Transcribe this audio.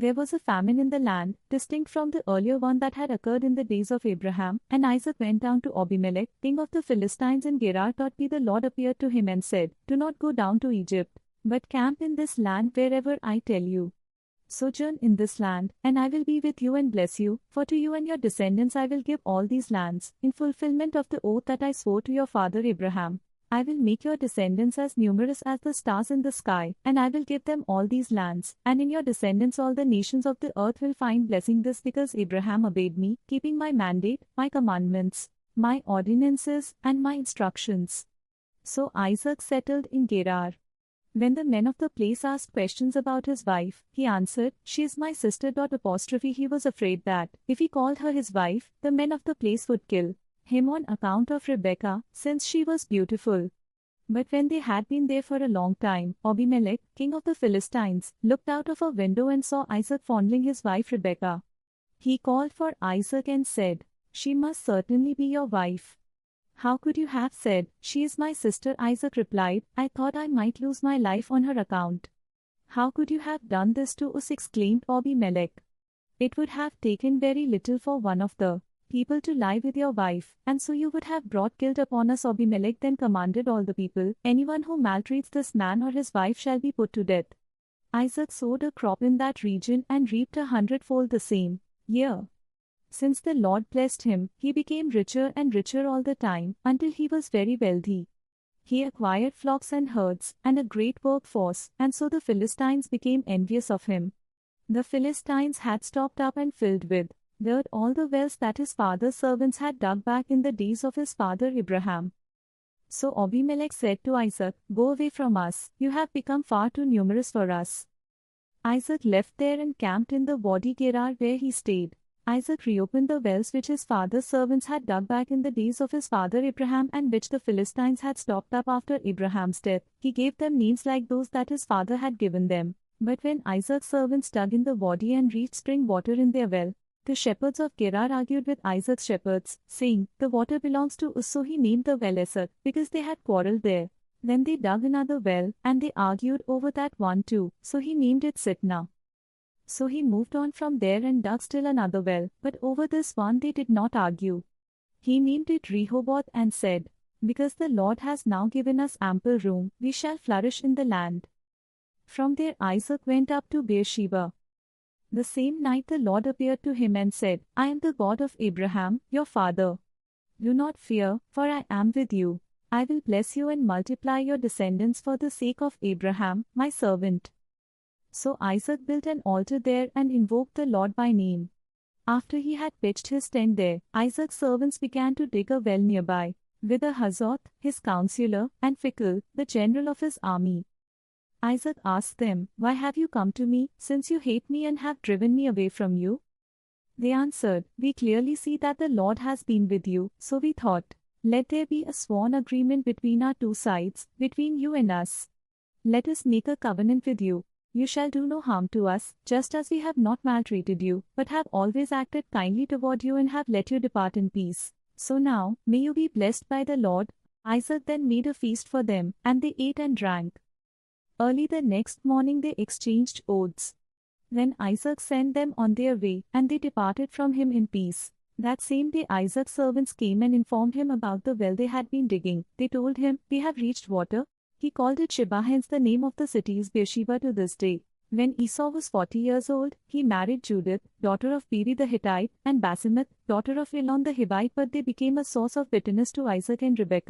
There was a famine in the land, distinct from the earlier one that had occurred in the days of Abraham, and Isaac went down to Abimelech, king of the Philistines in Gerar. The Lord appeared to him and said, "Do not go down to Egypt, but camp in this land wherever I tell you. Sojourn in this land, and I will be with you and bless you, for to you and your descendants I will give all these lands, in fulfillment of the oath that I swore to your father Abraham. I will make your descendants as numerous as the stars in the sky, and I will give them all these lands, and in your descendants all the nations of the earth will find blessing. This because Abraham obeyed me, keeping my mandate, my commandments, my ordinances, and my instructions." So Isaac settled in Gerar. When the men of the place asked questions about his wife, he answered, "She is my sister." He was afraid that, if he called her his wife, the men of the place would kill him on account of Rebekah, since she was beautiful. But when they had been there for a long time, Abimelech, king of the Philistines, looked out of a window and saw Isaac fondling his wife Rebekah. He called for Isaac and said, "She must certainly be your wife." "How could you have said, 'She is my sister'?" Isaac replied, "I thought I might lose my life on her account." "How could you have done this to us?" exclaimed Abimelech. "It would have taken very little for one of the people to lie with your wife, and so you would have brought guilt upon us." Abimelech then commanded all the people, "Anyone who maltreats this man or his wife shall be put to death." Isaac sowed a crop in that region and reaped 100-fold the same year. Since the Lord blessed him, he became richer and richer all the time, until he was very wealthy. He acquired flocks and herds, and a great workforce, and so the Philistines became envious of him. The Philistines had stopped up and filled with dirt all the wells that his father's servants had dug back in the days of his father Abraham. So Abimelech said to Isaac, "Go away from us, you have become far too numerous for us." Isaac left there and camped in the Wadi Gerar, where he stayed. Isaac reopened the wells which his father's servants had dug back in the days of his father Abraham and which the Philistines had stopped up after Abraham's death. He gave them names like those that his father had given them. But when Isaac's servants dug in the wadi and reached spring water in their well, the shepherds of Gerar argued with Isaac's shepherds, saying, "The water belongs to us." So he named the well Esek, because they had quarreled there. Then they dug another well, and they argued over that one too, so he named it Sitnah. So he moved on from there and dug still another well, but over this one they did not argue. He named it Rehoboth and said, "Because the Lord has now given us ample room, we shall flourish in the land." From there Isaac went up to Beersheba. The same night the Lord appeared to him and said, "I am the God of Abraham, your father. Do not fear, for I am with you. I will bless you and multiply your descendants for the sake of Abraham, my servant." So Isaac built an altar there and invoked the Lord by name. After he had pitched his tent there, Isaac's servants began to dig a well nearby, with Ahazoth, his counselor, and Phicol, the general of his army. Isaac asked them, "Why have you come to me, since you hate me and have driven me away from you?" They answered, "We clearly see that the Lord has been with you, so we thought, let there be a sworn agreement between our two sides, between you and us. Let us make a covenant with you. You shall do no harm to us, just as we have not maltreated you, but have always acted kindly toward you and have let you depart in peace. So now, may you be blessed by the Lord." Isaac then made a feast for them, and they ate and drank. Early the next morning they exchanged oaths. Then Isaac sent them on their way, and they departed from him in peace. That same day Isaac's servants came and informed him about the well they had been digging. They told him, "We have reached water." He called it Sheba, hence the name of the city is Beersheba to this day. When Esau was 40 years old, he married Judith, daughter of Beeri the Hittite, and Basemath, daughter of Elon the Hivite, but they became a source of bitterness to Isaac and Rebekah.